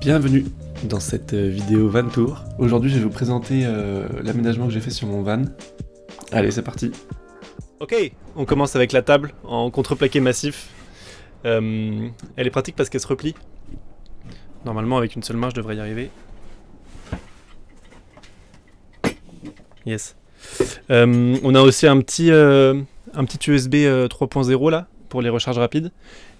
Bienvenue dans cette vidéo van tour. Aujourd'hui je vais vous présenter l'aménagement que j'ai fait sur mon van. Allez, c'est parti. Ok, on commence avec la table en contreplaqué massif. Elle est pratique parce qu'elle se replie. Normalement avec une seule main je devrais y arriver. Yes. On a aussi un petit USB 3.0 là pour les recharges rapides.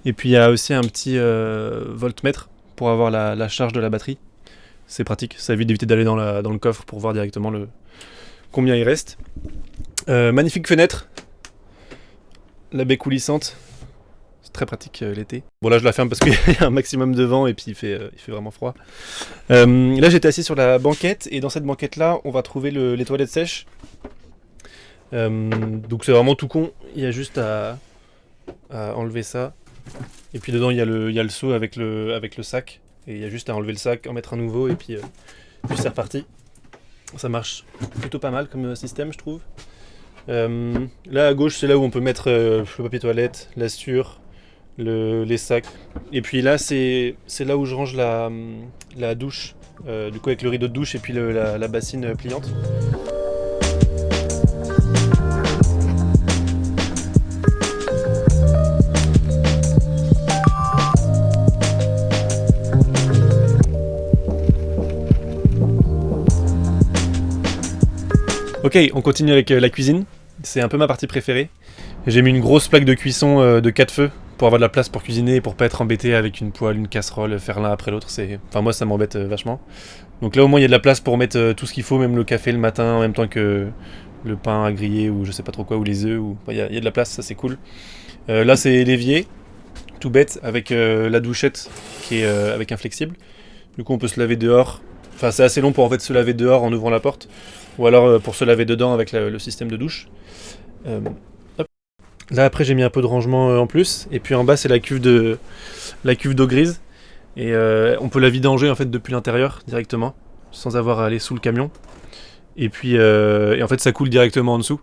Et puis il y a aussi un petit voltmètre pour avoir la charge de la batterie. C'est pratique, ça évite d'éviter d'aller dans le coffre pour voir directement combien il reste. Magnifique fenêtre. La baie coulissante. C'est très pratique l'été. Bon là je la ferme parce qu'il y a un maximum de vent et puis il fait vraiment froid. Là j'étais assis sur la banquette et dans cette banquette là on va trouver les toilettes sèches. Donc c'est vraiment tout con, il y a juste à enlever ça. Et puis dedans il y a le seau avec le sac. Et il y a juste à enlever le sac, en mettre un nouveau et puis c'est reparti. Ça marche plutôt pas mal comme système je trouve. Là à gauche c'est là où on peut mettre le papier toilette, la sture, les sacs. Et puis là c'est là où je range la douche, du coup avec le rideau de douche et puis la bassine pliante. Ok, on continue avec la cuisine. C'est un peu ma partie préférée. J'ai mis une grosse plaque de cuisson de 4 feux pour avoir de la place pour cuisiner et pour pas être embêté avec une poêle, une casserole, faire l'un après l'autre. Enfin moi ça m'embête vachement. Donc là au moins il y a de la place pour mettre tout ce qu'il faut, même le café le matin en même temps que le pain à griller ou je sais pas trop quoi, ou les œufs. Il y a de la place, ça c'est cool. Là c'est l'évier, tout bête, avec la douchette qui est avec un flexible. Du coup on peut se laver dehors. Enfin c'est assez long pour en fait se laver dehors en ouvrant la porte. Ou alors pour se laver dedans avec le système de douche. Hop. Là après j'ai mis un peu de rangement en plus. Et puis en bas c'est la cuve d'eau grise. Et on peut la vidanger en fait depuis l'intérieur directement. Sans avoir à aller sous le camion. Et puis en fait ça coule directement en dessous.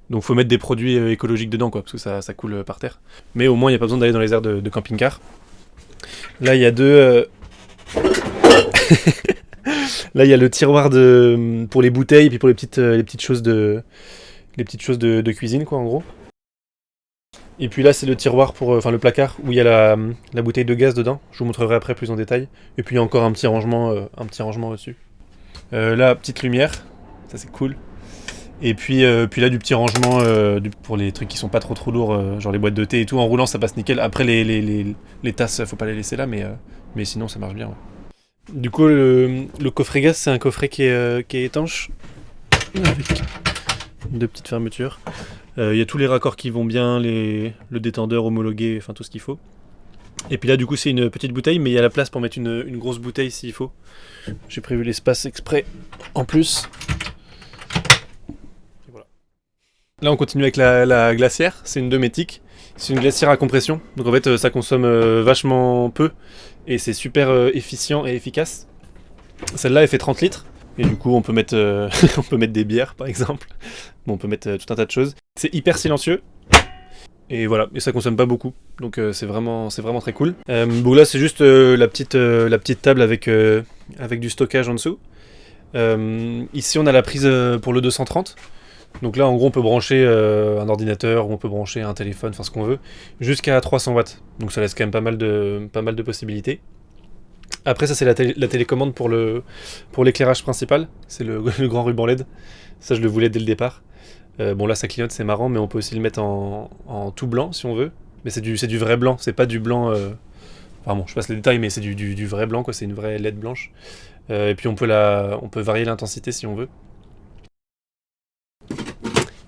Donc faut mettre des produits écologiques dedans quoi. Parce que ça coule par terre. Mais au moins il n'y a pas besoin d'aller dans les aires de camping-car. Là il y a deux... Là, il y a le tiroir pour les bouteilles et puis pour les petites choses de cuisine, quoi, en gros. Et puis là, c'est le tiroir le placard où il y a la bouteille de gaz dedans. Je vous montrerai après plus en détail. Et puis il y a encore un petit rangement au-dessus. Là, petite lumière, ça c'est cool. Et puis là, du petit rangement pour les trucs qui sont pas trop lourds, genre les boîtes de thé et tout. En roulant, ça passe nickel. Après, les tasses, faut pas les laisser là, mais sinon, ça marche bien. Ouais. Du coup, le coffret gaz, c'est un coffret qui est étanche, avec deux petites fermetures. Il y a tous les raccords qui vont bien, le détendeur homologué, enfin tout ce qu'il faut. Et puis là, du coup, c'est une petite bouteille, mais il y a la place pour mettre une grosse bouteille s'il faut. J'ai prévu l'espace exprès en plus. Et voilà. Là, on continue avec la glacière. C'est une Dometic. C'est une glacière à compression. Donc en fait, ça consomme vachement peu. Et c'est super efficient et efficace. Celle-là, elle fait 30 litres. Et du coup, on peut mettre, on peut mettre des bières, par exemple. Bon, on peut mettre tout un tas de choses. C'est hyper silencieux. Et voilà, et ça consomme pas beaucoup. Donc c'est vraiment très cool. Bon, là, c'est juste la petite table avec du stockage en dessous. Ici, on a la prise pour le 230. Donc là, en gros, on peut brancher un ordinateur ou on peut brancher un téléphone, enfin ce qu'on veut, jusqu'à 300 watts. Donc ça laisse quand même pas mal de possibilités. Après, ça c'est la télécommande pour l'éclairage principal. C'est le grand ruban LED. Ça, je le voulais dès le départ. Bon là, ça clignote, c'est marrant, mais on peut aussi le mettre en tout blanc si on veut. Mais c'est du vrai blanc, c'est pas du blanc... Enfin bon, je passe les détails, mais c'est du vrai blanc, quoi. C'est une vraie LED blanche. Et puis on peut varier l'intensité si on veut.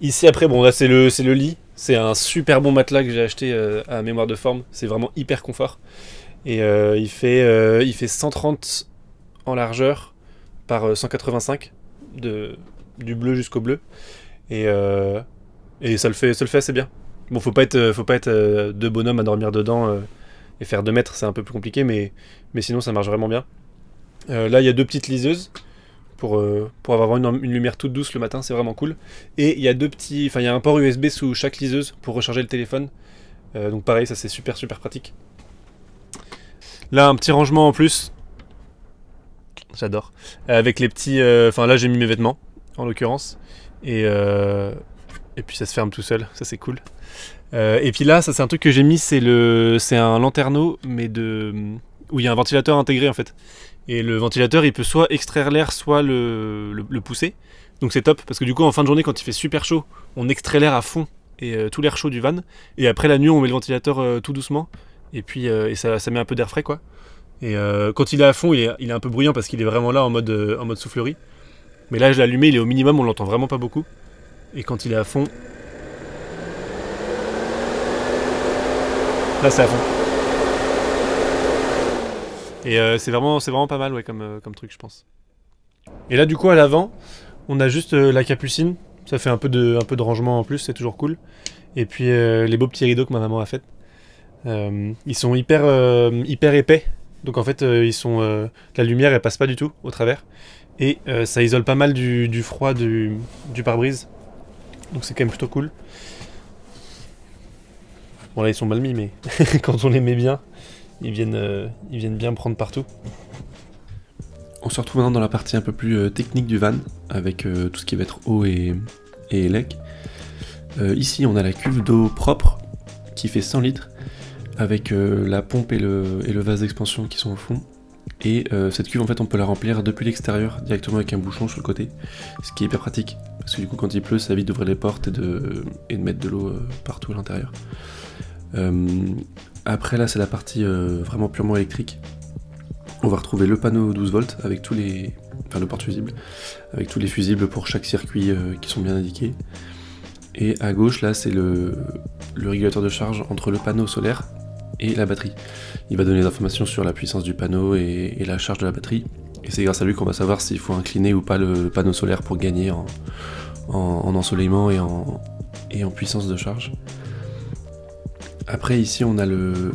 Ici après, bon là c'est le lit, c'est un super bon matelas que j'ai acheté à mémoire de forme, c'est vraiment hyper confort. Et il fait 130 en largeur par 185 du bleu jusqu'au bleu. Et ça le fait assez bien. Bon, faut pas être deux bonhommes à dormir dedans et faire 2 mètres, c'est un peu plus compliqué, mais sinon ça marche vraiment bien. Là il y a 2 petites liseuses. Pour avoir une lumière toute douce le matin, c'est vraiment cool. Et il y a il y a un port USB sous chaque liseuse pour recharger le téléphone. Donc pareil, ça c'est super pratique. Là, un petit rangement en plus J'adore. Avec les petits... Enfin là j'ai mis mes vêtements, en l'occurrence. Et puis ça se ferme tout seul, ça c'est cool. Et puis là, ça c'est un truc que j'ai mis, c'est un lanterneau, mais où il y a un ventilateur intégré en fait. Et le ventilateur, il peut soit extraire l'air, soit le pousser. Donc c'est top, parce que du coup en fin de journée, quand il fait super chaud, on extrait l'air à fond, et tout l'air chaud du van. Et après la nuit, on met le ventilateur tout doucement, et puis ça met un peu d'air frais quoi. Et quand il est à fond, il est un peu bruyant parce qu'il est vraiment là en mode soufflerie. Mais là, je l'ai allumé, il est au minimum, on l'entend vraiment pas beaucoup. Et quand il est à fond, là c'est à fond. Et c'est vraiment pas mal ouais, comme truc, je pense. Et là, du coup, à l'avant, on a juste la capucine. Ça fait un peu de rangement en plus, c'est toujours cool. Et puis les beaux petits rideaux que ma maman a fait. Ils sont hyper épais. Donc en fait, la lumière, elle passe pas du tout au travers. Et ça isole pas mal du froid du pare-brise. Donc c'est quand même plutôt cool. Bon là, ils sont mal mis, mais quand on les met bien, ils viennent bien prendre partout. On se retrouve maintenant dans la partie un peu plus technique du van, avec tout ce qui va être eau et élec. Ici, on a la cuve d'eau propre, qui fait 100 litres, avec la pompe et le vase d'expansion qui sont au fond. Et cette cuve, en fait, on peut la remplir depuis l'extérieur, directement avec un bouchon sur le côté, ce qui est hyper pratique, parce que du coup, quand il pleut, ça évite d'ouvrir les portes et de mettre de l'eau partout à l'intérieur. Après, là, c'est la partie vraiment purement électrique. On va retrouver le panneau 12 volts avec le porte-fusible, avec tous les fusibles pour chaque circuit qui sont bien indiqués. Et à gauche, là, c'est le régulateur de charge entre le panneau solaire et la batterie. Il va donner des informations sur la puissance du panneau et la charge de la batterie. Et c'est grâce à lui qu'on va savoir s'il faut incliner ou pas le panneau solaire pour gagner en ensoleillement et en puissance de charge. Après, ici, on a le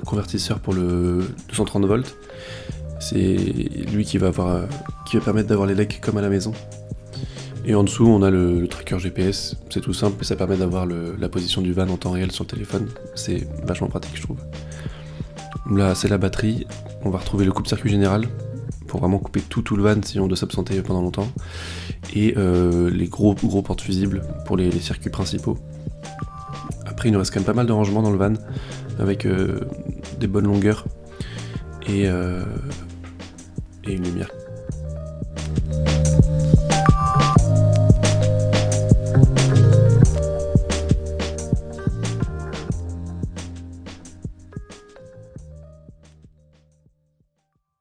convertisseur pour le 230 volts. C'est lui qui va permettre d'avoir les legs comme à la maison. Et en dessous, on a le tracker GPS. C'est tout simple, ça permet d'avoir la position du van en temps réel sur le téléphone. C'est vachement pratique, je trouve. Là, c'est la batterie. On va retrouver le coupe-circuit général pour vraiment couper tout le van si on doit s'absenter pendant longtemps. Et les gros porte-fusibles pour les circuits principaux. Après, il nous reste quand même pas mal de rangements dans le van avec des bonnes longueurs et une lumière.